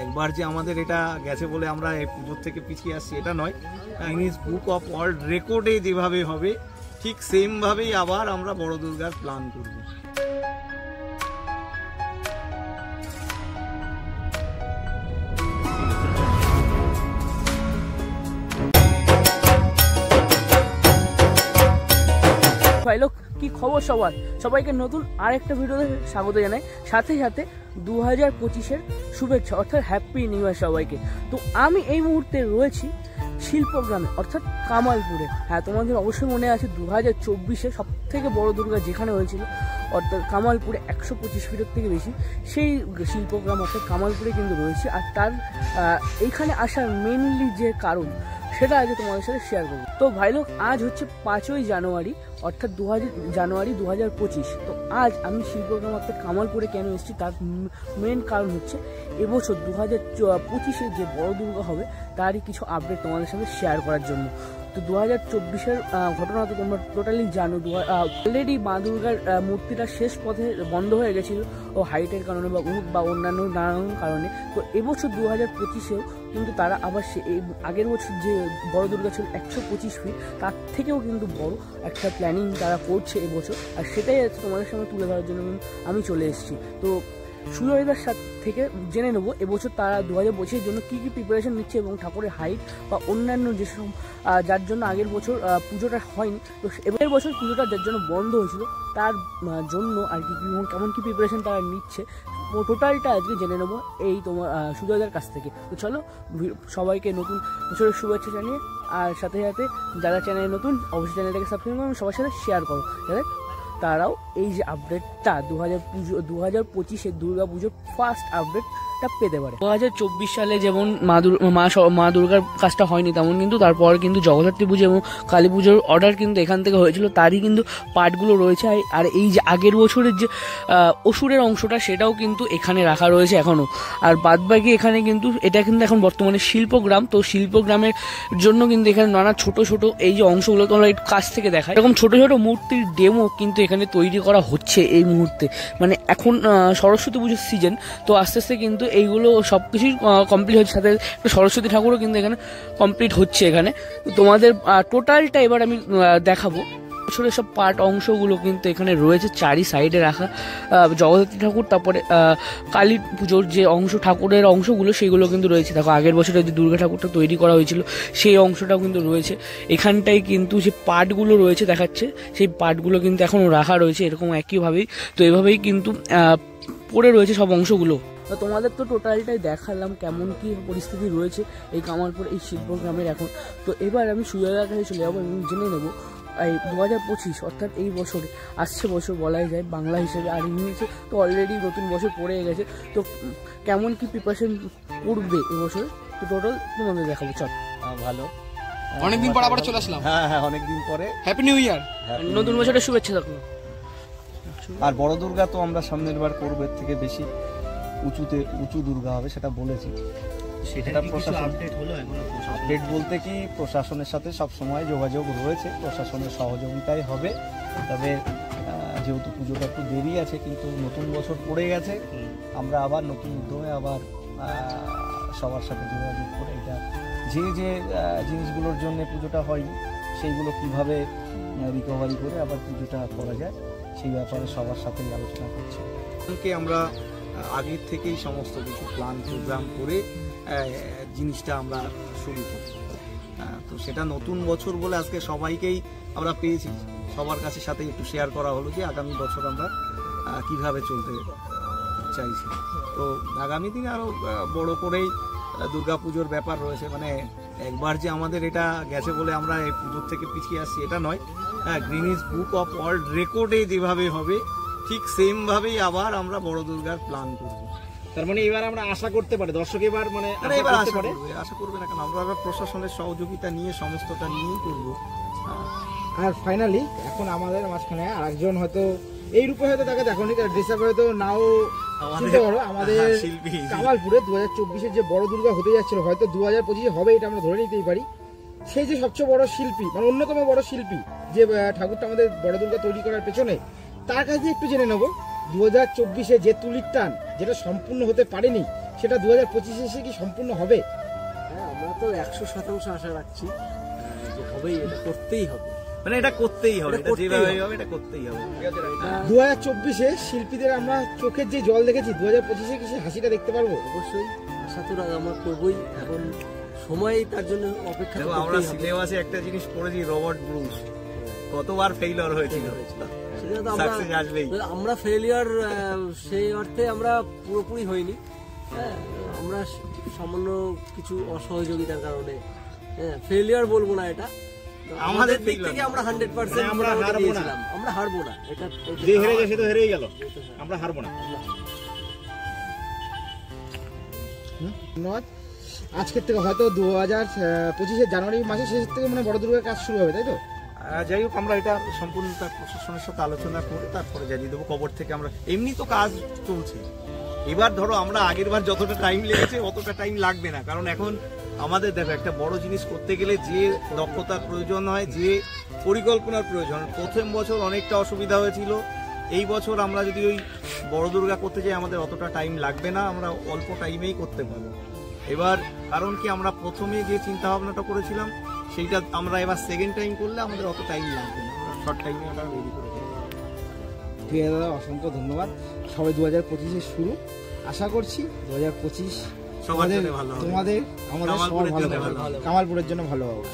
একবার যে আমাদের এটা গেছে বলে আমরা এই পুজোর থেকে পিছিয়ে আসছি এটা নয়। গিনেস বুক অফ ওয়ার্ল্ড রেকর্ডে যেভাবে হবে ঠিক সেমভাবেই আবার আমরা বড় দুর্গার প্ল্যান করব। ভাই লোক কি খবর সবার, সবাইকে নতুন আরেকটা ভিডিওতে স্বাগত জানাই। সাথে সাথে 2025-এর শুভেচ্ছা অর্থাৎ হ্যাপি নিউ ইয়ার সবাইকে। তো আমি এই মুহূর্তে রয়েছি শিল্পগ্রামে অর্থাৎ কামালপুরে। হ্যাঁ, তোমাদের অবশ্যই মনে আছে 2024-এ সব থেকে বড় দুর্গা যেখানে হয়েছিল অর্থাৎ কামালপুরে 125 ফিটের থেকে বেশি, সেই শিল্পগ্রাম অর্থাৎ কামালপুরে কিন্তু রয়েছে। আর তার এইখানে আসার মেনলি যে কারণ সেটা আজ তোমাদের সাথে শেয়ার করবো। তো ভাই লোক, আজ হচ্ছে 5ই জানুয়ারি অর্থাৎ জানুয়ারি 2025। তো আজ আমি শিল্পগ্রাম অর্থাৎ কামালপুরে কেন এসেছি তার মেন কারণ হচ্ছে এবছর 2025-এ যে বড় দুর্গা হবে তারই কিছু আপডেট তোমাদের সাথে শেয়ার করার জন্য। তো 2024-এর ঘটনা তো তোমরা টোটালি জানো। অলরেডি মা দুর্গার মূর্তিটা শেষ পথে বন্ধ হয়ে গেছিল ও হাইটের কারণে বা অন্যান্য নানান কারণে। তো এবছর 2025-এও কিন্তু তারা আবার এই আগের বছর যে বড় দুর্গা ছিল 125 ফিট, তার থেকেও কিন্তু বড় একটা প্ল্যানিং তারা করছে এবছর। আর সেটাই তোমাদের সামনে তুলে ধরার জন্য আমি চলে এসেছি। তো সুজয়দার সাথে থেকে জেনে নেবো এবছর তারা 2025-এর জন্য কী কী প্রিপারেশন নিচ্ছে এবং ঠাকুরের হাইট বা অন্যান্য যেসব যার জন্য আগের বছর পুজোটা হয়নি, তো এবারের বছর পুজোটা যার জন্য বন্ধ হয়েছিল তার জন্য আর কি কেমন কী প্রিপারেশন তারা নিচ্ছে টোটালটা আজকে জেনে নেবো এই তোমার সুজয়দার কাছ থেকে। তো চলো, সবাইকে নতুন বছরের শুভেচ্ছা জানিয়ে আর সাথে সাথে যারা চ্যানেলে নতুন অবশ্যই চ্যানেলটাকে সাবস্ক্রাইব করো, সবার সাথে শেয়ার করো যাতে তারাও এই যে আপডেটটা 2025-এর দুর্গা পুজোর ফার্স্ট আপডেটটা পেতে পারে। 2024 সালে যেমন মা দুর্গার কাজটা হয়নি, তেমন কিন্তু তারপর কিন্তু জগদ্ধাত্রী পুজো এবং কালী পুজোর অর্ডার কিন্তু এখান থেকে হয়েছিল, তারই কিন্তু পার্টগুলো রয়েছে। আর এই যে আগের বছরের যে অসুরের অংশটা সেটাও কিন্তু এখানে রাখা রয়েছে এখনও। আর বাদবাকি এখানে কিন্তু এটা কিন্তু এখন বর্তমানে শিল্পগ্রাম, তো শিল্পগ্রামের জন্য কিন্তু এখানে নানা ছোট ছোট এই যে অংশগুলো তোমরা একটু কাছ থেকে দেখায়, এরকম ছোট ছোট মূর্তির ডেমো কিন্তু এখানে তৈরি করা হচ্ছে এই মুহূর্তে। মানে এখন সরস্বতী পুজোর সিজন, তো আস্তে আস্তে কিন্তু এইগুলো সব কিছুই কমপ্লিট হচ্ছে, সাথে সরস্বতী ঠাকুরও কিন্তু এখানে কমপ্লিট হচ্ছে এখানে। তোমাদের টোটালটা এবার আমি দেখাবো। বছরের সব পার্ট অংশগুলো কিন্তু এখানে রয়েছে চারি সাইডে রাখা। জগদ্ধাত্রী ঠাকুর, তারপরে কালী পুজোর যে ঠাকুরের অংশগুলো সেগুলো কিন্তু রয়েছে। দেখো আগের বছরে যে দুর্গা ঠাকুরটা তৈরি করা হয়েছিল সেই অংশটাও কিন্তু রয়েছে এখানটায়। কিন্তু যে পার্টগুলো রয়েছে দেখাচ্ছে, সেই পার্টগুলো কিন্তু এখনও রাখা রয়েছে এরকম একইভাবেই। তো এভাবেই কিন্তু পড়ে রয়েছে সব অংশগুলো। তো তোমাদের তো টোটালটাই দেখালাম কেমন কি পরিস্থিতি রয়েছে এই কামালপুর এই শিল্পগ্রামের এখন। তো এবার আমি সুজয়দার কাছে চলে যাবো এবং জেনে নেবো এই 2025 অর্থাৎ এই বছরে আসছে বছর বলাই যায় বাংলা হিসেবে, আর ইংলিশে তো অলরেডি নতুন বছর পড়ে গেছে। তো কেমন কি প্রিপারেশন করবে এবছর, তো টোটাল তোমাদের দেখাবো। চল, ভালো, অনেকদিন পর আবার চলে আসলাম। হ্যাঁ অনেকদিন পরে হ্যাপি নিউ ইয়ার, নতুন বছরের শুভেচ্ছা থাকলো। আর বড় দুর্গা তো আমরা সামনের বার করবো, এর থেকে বেশি উঁচু দুর্গা হবে সেটা বলেছি। সেটা আপডেট বলতে কি প্রশাসনের সাথে সব সময় যোগাযোগ রয়েছে, প্রশাসনের সহযোগিতাই হবে। তবে যেহেতু পুজোটা একটু দেরি আছে কিন্তু নতুন বছর পড়ে গেছে, আমরা আবার নতুন উদ্যমে আবার সবার সাথে যোগাযোগ করে এটা যে জিনিসগুলোর জন্য পুজোটা হয়নি সেইগুলো কিভাবে রিকভারি করে আবার পুজোটা করা যায় সেই ব্যাপারে সবার সাথেই আলোচনা করছি। আমরা আগের থেকেই সমস্ত কিছু প্ল্যান প্রোগ্রাম করে জিনিসটা আমরা শুরু করি। তো সেটা নতুন বছর বলে আজকে সবাইকেই আমরা পেয়েছি, সবার কাছে সাথে একটু শেয়ার করা হলো যে আগামী বছর আমরা কিভাবে চলতে চাইছি। তো আগামী দিনে আরও বড় করেই দুর্গাপুজোর ব্যাপার রয়েছে। মানে একবার যে আমাদের এটা গেছে বলে আমরা এই পুজোর থেকে পিছিয়ে আসছি এটা নয়। গিনেস বুক অফ ওয়ার্ল্ড রেকর্ডে যেভাবে হবে ঠিক সেমভাবেই আবার আমরা বড় দুর্গার প্ল্যান করব। তার মানে এবার আমরা আশা করতে পারি দর্শক এবার মানে আশা করবে না কেন, আমরা প্রশাসনের সহযোগিতা নিয়ে সমস্তটা নিয়েই করবো। আর ফাইনালি এখন আমাদের মাঝখানে আরেকজন হয়তো এই রূপে হয়তো তাকে দেখোনি, ড্রেস আপ হয়তো নাও চিনতে পারো। আমাদের কামালপুরে 2024-এর যে বড় দুর্গা হতে যাচ্ছিল, হয়তো 2025-এ হবে এটা আমরা ধরে নিতেই পারি। সেই যে সবচেয়ে বড় শিল্পী মানে অন্যতম বড় শিল্পী যে ঠাকুরটা আমাদের বড় দুর্গা তৈরি করার পেছনে, তার কাছে একটু জেনে নেবো 2024-এ যে তুলির টান যেটা সম্পূর্ণ হতে পারেনি সেটা 2025 এসে কি সম্পূর্ণ হবে? হ্যাঁ, আমরা তো 100% আশা রাখছি যে হবেই, এটা করতেই হবে, মানে এটা করতেই হবে, এটা যেভাবে হবে এটা করতেই হবে। 2024-এ শিল্পীদের আমরা চোখের যে জল দেখেছি, 2025-এ কি সেই হাসিটা দেখতে পারবো? অবশ্যই আশা তো আমরা করবোই। এখন সময় তার জন্য অপেক্ষা দেখো আমরা সিলেবাসে একটা জিনিস পড়েছি, রবার্ট ব্রুস কতবার ফেইলিওর হয়েছিল, সাকসেস আসবেই। আমরা ফেলিয়ার সেই অর্থে আমরা পুরোপুরি হইনি, হ্যাঁ, আমরা সামান্য কিছু অসহযোগিতার কারণে ফেলিয়ার বলবো না, এটা আমাদের দিক থেকে আমরা 100% আমরা হারবো না, আমরা হারবো না, এটা যে হেরে গেছে তো হেরেই গেল, আমরা হারবো না। ধন্যবাদ। আজকের থেকে হয়তো 2025-এর জানুয়ারি মাসের শেষ থেকে মানে বড় দুর্গার কাজ শুরু হবে, তাই তো? যাই হোক, আমরা এটা সম্পূর্ণ তার প্রশাসনের সাথে আলোচনা করে তারপরে জানিয়ে দেবো। কবর থেকে আমরা এমনি তো কাজ চলছে, এবার ধরো আমরা আগের বার যতটা টাইম লেগেছে অতটা টাইম লাগবে না, কারণ এখন আমাদের দেখো একটা বড় জিনিস করতে গেলে যে দক্ষতার প্রয়োজন হয়, যে পরিকল্পনার প্রয়োজন। প্রথম বছর অনেকটা অসুবিধা হয়েছিল, এই বছর আমরা যদি ওই বড় দুর্গা করতে যাই আমাদের অতটা টাইম লাগবে না, আমরা অল্প টাইমেই করতে পারবো। এবার কারণ কি আমরা প্রথমে যে চিন্তা ভাবনাটা করেছিলাম সেইটা আমরা এবার সেকেন্ড টাইম করলে আমাদের অত টাইম লাগবে না, আমরা শর্ট টাইমে আমরা রেডি করে দেবো। ঠিক আছে দাদা, অসংখ্য ধন্যবাদ। সবাই 2025-এর শুরু, আশা করছি 2025 সবার জন্য ভালো হবে, তোমাদের আমাদের সবার ভালো হবে, কামালপুরের জন্য ভালো হবে।